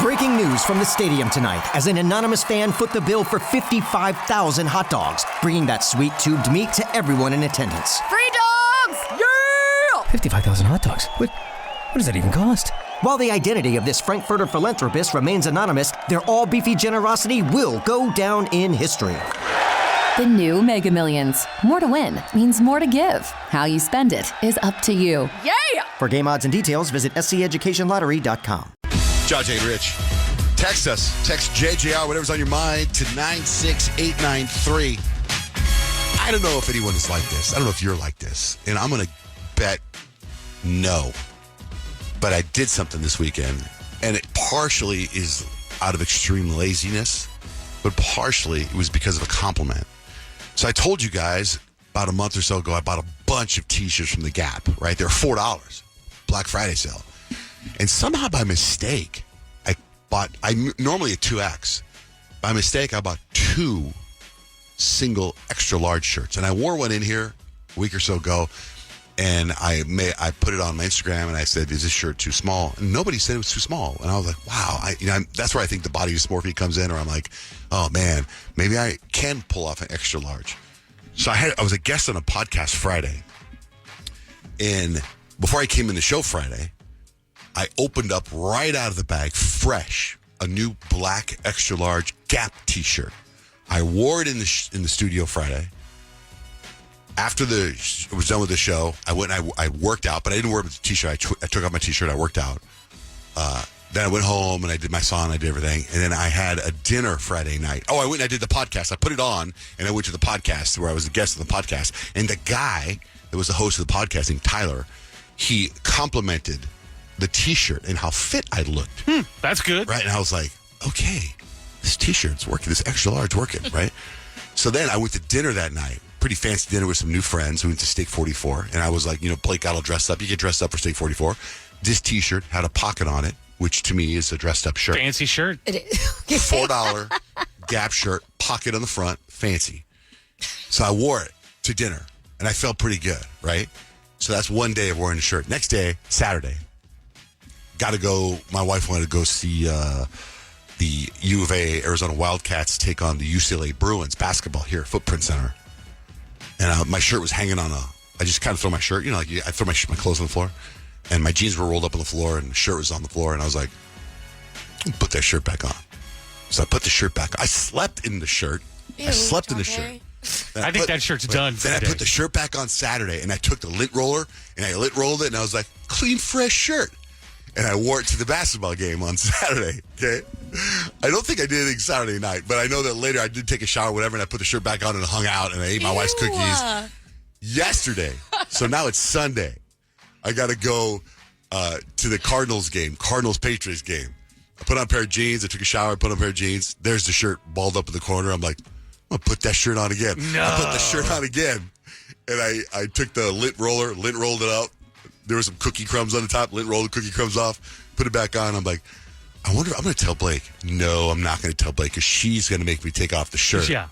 Breaking news from the stadium tonight as an anonymous fan foot the bill for 55,000 hot dogs, bringing that sweet tubed meat to everyone in attendance. Free dogs! Yeah! 55,000 hot dogs? What does that even cost? While the identity of this Frankfurter philanthropist remains anonymous, their all-beefy generosity will go down in history. The new Mega Millions. More to win means more to give. How you spend it is up to you. Yeah! For game odds and details, visit sceducationlottery.com. Johnjay and Rich. Text us. Text JJR, whatever's on your mind, to 96893. I don't know if anyone is like this. I don't know if you're like this. And I'm going to bet no. But I did something this weekend, and it partially is out of extreme laziness, but partially it was because of a compliment. So I told you guys about a month or so ago, I bought a bunch of T-shirts from The Gap, right? They're $4, Black Friday sale. And somehow by mistake, I'm normally a 2X. By mistake, I bought 2 single extra large shirts. And I wore one in here a week or so ago, and I put it on my Instagram, and I said, is this shirt too small? And nobody said it was too small. And I was like, wow. That's where I think the body dysmorphia comes in, or I'm like, oh, man, maybe I can pull off an extra large. So I was a guest on a podcast Friday. And before I came in the show Friday, I opened up right out of the bag, fresh, a new black extra large Gap T-shirt. I wore it in the studio Friday. After I was done with the show, I went and I worked out, but I didn't wear it with the T-shirt. I took off my T-shirt, I worked out. Then I went home and I did my song, I did everything. And then I had a dinner Friday night. Oh, I went and I did the podcast. I put it on and I went to the podcast where I was a guest on the podcast. And the guy that was the host of the podcast, named Tyler, he complimented the T-shirt and how fit I looked. That's good. Right? And I was like, okay, this T-shirt's working, this extra large working, right? So then I went to dinner that night. Pretty fancy dinner with some new friends. We went to Steak 44. And I was like, Blake got all dressed up. You get dressed up for Steak 44. This T-shirt had a pocket on it, which to me is a dressed up shirt. Fancy shirt. $4 Gap shirt, pocket on the front, fancy. So I wore it to dinner, and I felt pretty good, right? So that's one day of wearing the shirt. Next day, Saturday, got to go. My wife wanted to go see the U of A Arizona Wildcats take on the UCLA Bruins basketball here at Footprint Center. And my shirt was hanging on I just kind of throw my shirt, I throw my clothes on the floor. And my jeans were rolled up on the floor, and the shirt was on the floor. And I was like, put that shirt back on. So I put the shirt back on. I slept in the shirt. I slept in the shirt. I think that shirt's done for Then I the put day. the shirt back on Saturday, and I took the lint roller, and I lint rolled it, and I was like, clean, fresh shirt. And I wore it to the basketball game on Saturday, okay? I don't think I did anything Saturday night, but I know that later I did take a shower, whatever, and I put the shirt back on and hung out, and I ate my wife's cookies yesterday. So now it's Sunday. I got to go to the Cardinals game, Cardinals-Patriots game. I put on a pair of jeans. I took a shower. I put on a pair of jeans. There's the shirt balled up in the corner. I'm like, I'm going to put that shirt on again. No. I put the shirt on again. And I took the lint roller, lint rolled it up. There were some cookie crumbs on the top. Lint rolled the cookie crumbs off. Put it back on. I'm like, I'm going to tell Blake. No, I'm not going to tell Blake because she's going to make me take off the shirt. Yeah.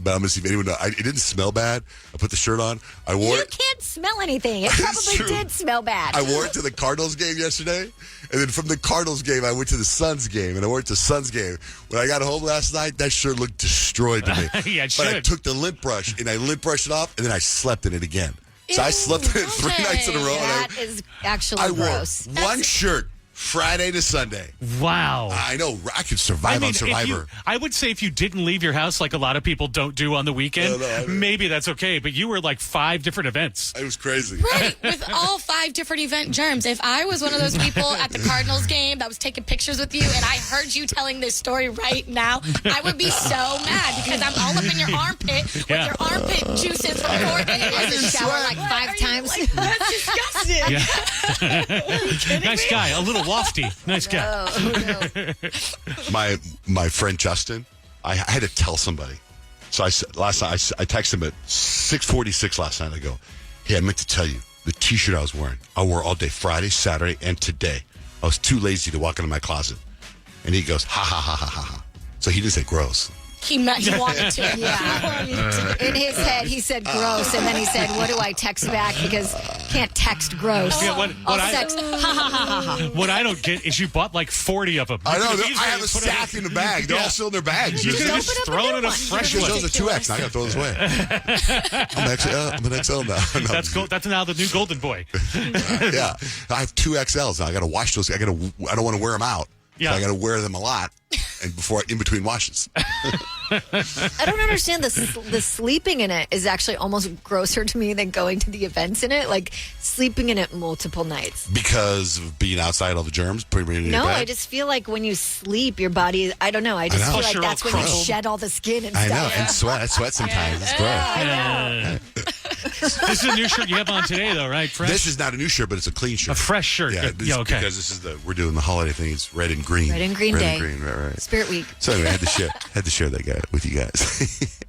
But I'm going to see if anyone knows. It didn't smell bad. I put the shirt on. I wore You it. can't smell anything. It It's true. probably did smell bad. I wore it to the Cardinals game yesterday. And then from the Cardinals game, I went to the Suns game. And I wore it to the Suns game. When I got home last night, that shirt looked destroyed to me. Yeah, it But I should. took the lint brush, and I lint brushed it off, and then I slept in it again. So I slept in it 3 nights in a row. That And is actually I wore gross. one shirt Friday to Sunday. Wow. I know. I could survive on Survivor. I would say if you didn't leave your house like a lot of people don't do on the weekend, No, maybe that's okay. But you were like 5 different events. It was crazy. Right, with all 5 different event germs. If I was one of those people at the Cardinals game that was taking pictures with you and I heard you telling this story right now, I would be so mad because I'm all up in your armpit with Yeah. your armpit juices from before. And I it didn't is shower sweat. like 5 times. That's disgusting. Yeah. Nice guy. A little wafty. Nice guy. My friend Justin, I had to tell somebody. So last night I texted him at 6:46 last night. I go, hey, I meant to tell you the T-shirt I was wearing. I wore all day Friday, Saturday, and today. I was too lazy to walk into my closet. And he goes, ha ha ha ha ha ha. So he didn't say gross. He wanted to. Yeah. In his head, he said gross, and then he said, what do I text back? Because can't text gross. Yeah, I'll text, ha, ha, ha, ha, ha. What I don't get is you bought like 40 of them. I know. You I have a stack in the bag. They're all still in their bags. You could have just open up a thrown new in a one. fresh Those one. are 2X. Now I got to throw this away. I'm an XL now. No, That's cool. That's now the new golden boy. Yeah. I have 2XLs now. I got to wash those. I don't want to wear them out. Yeah. So I got to wear them a lot and in between washes. I don't understand the sleeping in it is actually almost grosser to me than going to the events in it. Like sleeping in it multiple nights. Because of being outside all the germs, putting it in your No, bed? I just feel like when you sleep, your body, I don't know. I just know. feel Plus like you're that's all when you crumpled. shed all the skin and I stuff. know. And sweat. I sweat sometimes. It's gross. This is a new shirt you have on today, though, right? Fresh? This is not a new shirt, but it's a clean shirt. A fresh shirt. Yeah, Okay. Because this is we're doing the holiday thing. It's red and green. Red and green red day. And green, right. Spirit Week. So anyway, I had to share that guy with you guys.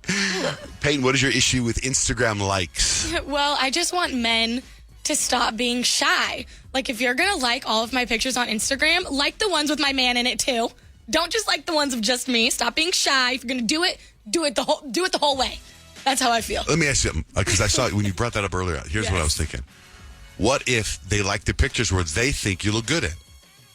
Peyton, what is your issue with Instagram likes? Well, I just want men to stop being shy. Like, if you're going to like all of my pictures on Instagram, like the ones with my man in it, too. Don't just like the ones of just me. Stop being shy. If you're going to do it the whole way. That's how I feel. Let me ask you something, because I saw it when you brought that up earlier. Here's what I was thinking. What if they like the pictures where they think you look good in?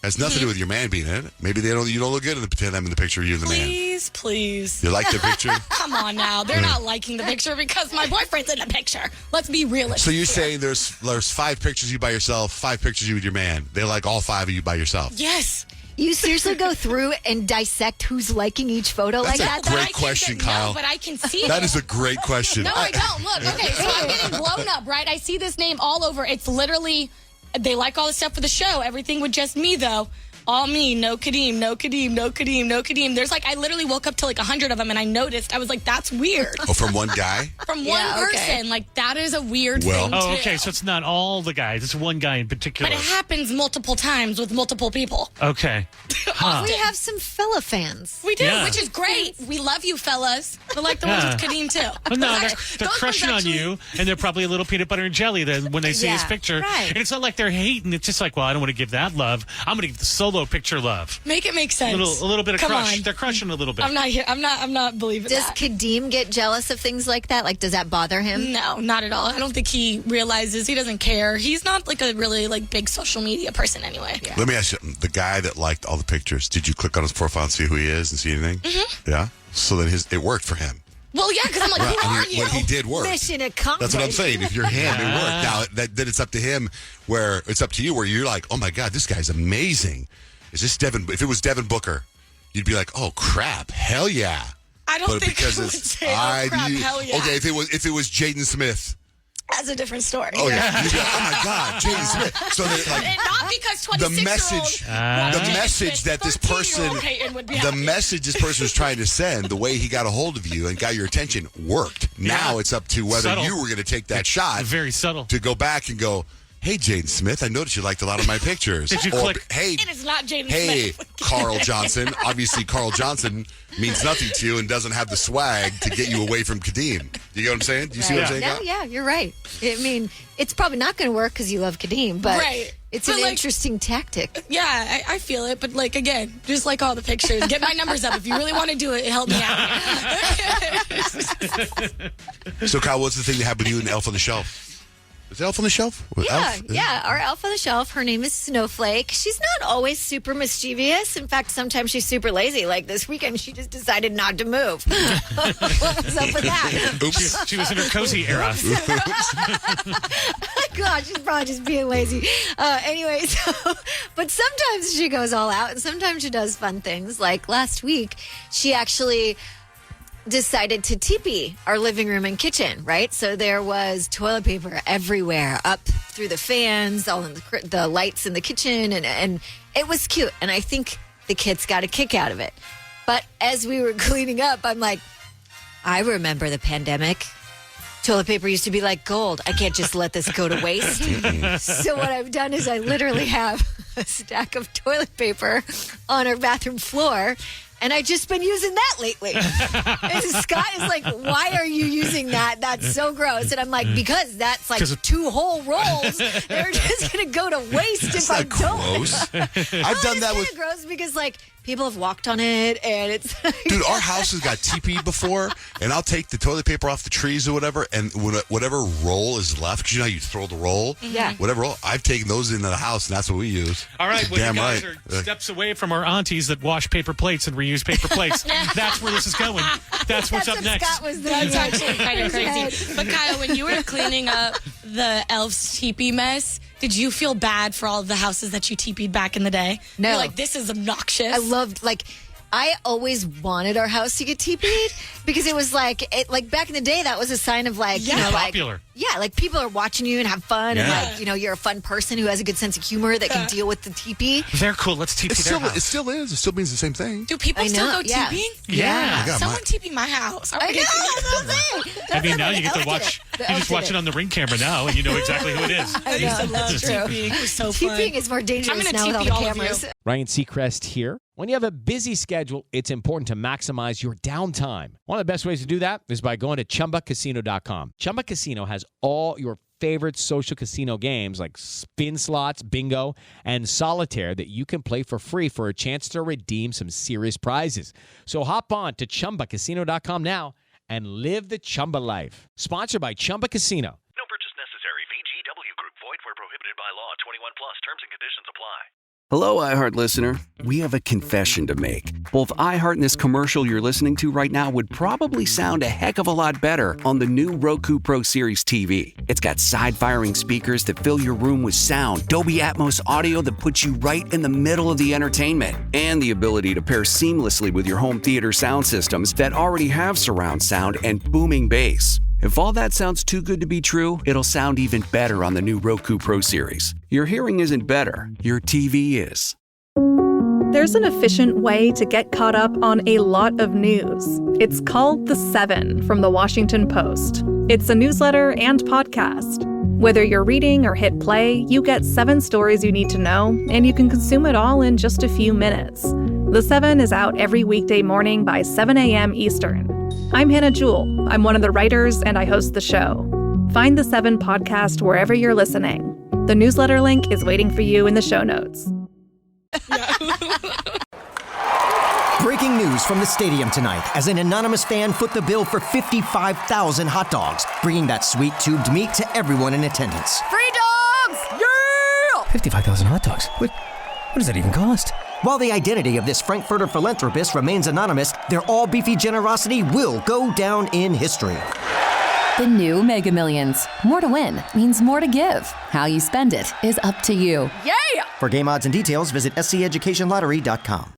Has nothing to do with your man being in it. Maybe you don't look good in the pretend I'm in the picture, you're the man. Please. You like the picture? Come on now. They're not liking the picture because my boyfriend's in the picture. Let's be realistic. So you're saying there's 5 pictures of you by yourself, 5 pictures of you with your man. They like all 5 of you by yourself. Yes. You seriously go through and dissect who's liking each photo That's like a that? great question, Kyle. No, but I can see That it. is a great question. No, I don't. Look, okay, so I'm getting blown up, right? I see this name all over. It's literally, they like all the stuff for the show. Everything with just me, though. All me, no Kadeem, no Kadeem, no Kadeem, no Kadeem. There's like, I literally woke up to like 100 of them and I noticed. I was like, that's weird. Oh, from one guy? From one Yeah, okay. person. Like, that is a weird Well- thing, too. Oh, okay. So it's not all the guys. It's one guy in particular. But it happens multiple times with multiple people. Okay. We have some fella fans. We do, Yeah. which is great. We love you, fellas. But like the ones with Kadeem, too. But no, they're Those ones crushing on actually- you, and they're probably a little peanut butter and jelly then when they see his Yeah, picture. right. And it's not like they're hating. It's just like, well, I don't want to give that love. I'm going to give the solo picture love. Make it make sense. A little bit of Come crush. on. They're crushing a little bit. I'm not here. I'm not believing Does that. Kadeem get jealous of things like that? Like, does that bother him? No, not at all. I don't think he realizes. He doesn't care. He's not like a really like big social media person anyway. Yeah. Let me ask you something. The guy that liked all the pictures, did you click on his profile and see who he is and see anything? Mm-hmm. Yeah? So then it worked for him. Well, yeah, because I'm like, who are you? What he did work. Mission accomplished. That's what I'm saying. If you're him, it worked. Now, then it's up to him where it's up to you where you're like, oh my God, this guy's amazing. Is this Devin? If it was Devin Booker, you'd be like, oh crap, hell yeah. I don't think because I would it's- say, oh crap, hell yeah. Okay, if it was Jaden Smith. That's a different story. Oh yeah. You'd be like, oh my God, Jaden Smith. So then like And not because 26-year-old the message that this person the message this person was trying to send, the way he got a hold of you and got your attention worked. Now it's up to whether Subtle. you were going to take that shot Very subtle. to go back and go, hey Jaden Smith, I noticed you liked a lot of my pictures. Did you Or, click? Hey, And it's not Jaden hey, Smith. Carl Johnson. Obviously, Carl Johnson means nothing to you and doesn't have the swag to get you away from Kadeem. You get what I'm saying? Do you see what I'm saying? No, yeah, you're right. I mean, it's probably not going to work because you love Kadeem, but Right. it's But, an like- interesting tactic. Yeah, I feel it. But like, again, just like all the pictures. Get my numbers up. If you really want to do it, help me out. So, Kyle, what's the thing that happened to you in Elf on the Shelf? Is it Elf on the Shelf? What, Yeah, Elf? yeah. Our elf on the shelf, her name is Snowflake. She's not always super mischievous. In fact, sometimes she's super lazy. Like this weekend, she just decided not to move. What was up with that? Oops. She was in her cozy era. God, she's probably just being lazy. Anyway, but sometimes she goes all out, and sometimes she does fun things. Like last week, she actually decided to teepee our living room and kitchen, right? So there was toilet paper everywhere, up through the fans, all in the lights in the kitchen, and it was cute. And I think the kids got a kick out of it. But as we were cleaning up, I'm like, I remember the pandemic. Toilet paper used to be like gold. I can't just let this go to waste. So what I've done is I literally have a stack of toilet paper on our bathroom floor. And I've just been using that lately. And Scott is like, why are you using that? That's so gross. And I'm like, because that's like 2 whole rolls. They're just going to go to waste if I don't. Gross. I've done that with. It's gross because like people have walked on it and it's. Dude, our house has got TP'd before, and I'll take the toilet paper off the trees or whatever, and whatever roll is left, because you know how you throw the roll? Yeah. Whatever roll, I've taken those into the house, and that's what we use. All right, well, Damn you guys right. are steps away from our aunties that wash paper plates and reuse paper plates. That's where this is going. That's what's up what next. Scott was That's doing. actually kind of crazy. But Kyle, when you were cleaning up the elf's teepee mess, did you feel bad for all of the houses that you teepeed back in the day? No. You're like, this is obnoxious. I loved I always wanted our house to get TP'd because it was like back in the day that was a sign of like you know popular. like people are watching you and have fun and Yeah. like you know you're a fun person who has a good sense of humor that can deal with the TP. They're cool. Let's TP their house. It still is. It still means the same thing. Do people I still know, go yeah. teepeeing? Yeah. God, Someone my- teepee my house. I know. I mean, now you get to watch. You just watch it on the Ring camera now, and you know exactly who it is. I used to love teepeeing. It was so fun. TPing is more dangerous I'm gonna now with all TP the all of you. cameras. Ryan Seacrest here. When you have a busy schedule, it's important to maximize your downtime. One of the best ways to do that is by going to ChumbaCasino.com. Chumba Casino has all your favorite social casino games like spin slots, bingo, and solitaire that you can play for free for a chance to redeem some serious prizes. So hop on to ChumbaCasino.com now and live the Chumba life. Sponsored by Chumba Casino. No purchase necessary. VGW Group. Void where prohibited by law. 21 plus. Terms and conditions apply. Hello, iHeart listener. We have a confession to make. Both iHeart and this commercial you're listening to right now would probably sound a heck of a lot better on the new Roku Pro Series TV. It's got side-firing speakers that fill your room with sound, Dolby Atmos audio that puts you right in the middle of the entertainment, and the ability to pair seamlessly with your home theater sound systems that already have surround sound and booming bass. If all that sounds too good to be true, it'll sound even better on the new Roku Pro Series. Your hearing isn't better, your TV is. There's an efficient way to get caught up on a lot of news. It's called The 7 from The Washington Post. It's a newsletter and podcast. Whether you're reading or hit play, you get 7 stories you need to know, and you can consume it all in just a few minutes. The 7 is out every weekday morning by 7 a.m. Eastern. I'm Hannah Jewell. I'm one of the writers, and I host the show. Find The 7 podcast wherever you're listening. The newsletter link is waiting for you in the show notes. Breaking news from the stadium tonight as an anonymous fan foot the bill for 55,000 hot dogs, bringing that sweet tubed meat to everyone in attendance. Free dogs! Yeah! 55,000 hot dogs? What does that even cost? While the identity of this Frankfurter philanthropist remains anonymous, their all-beefy generosity will go down in history. The new Mega Millions. More to win means more to give. How you spend it is up to you. For game odds and details, visit sceducationlottery.com.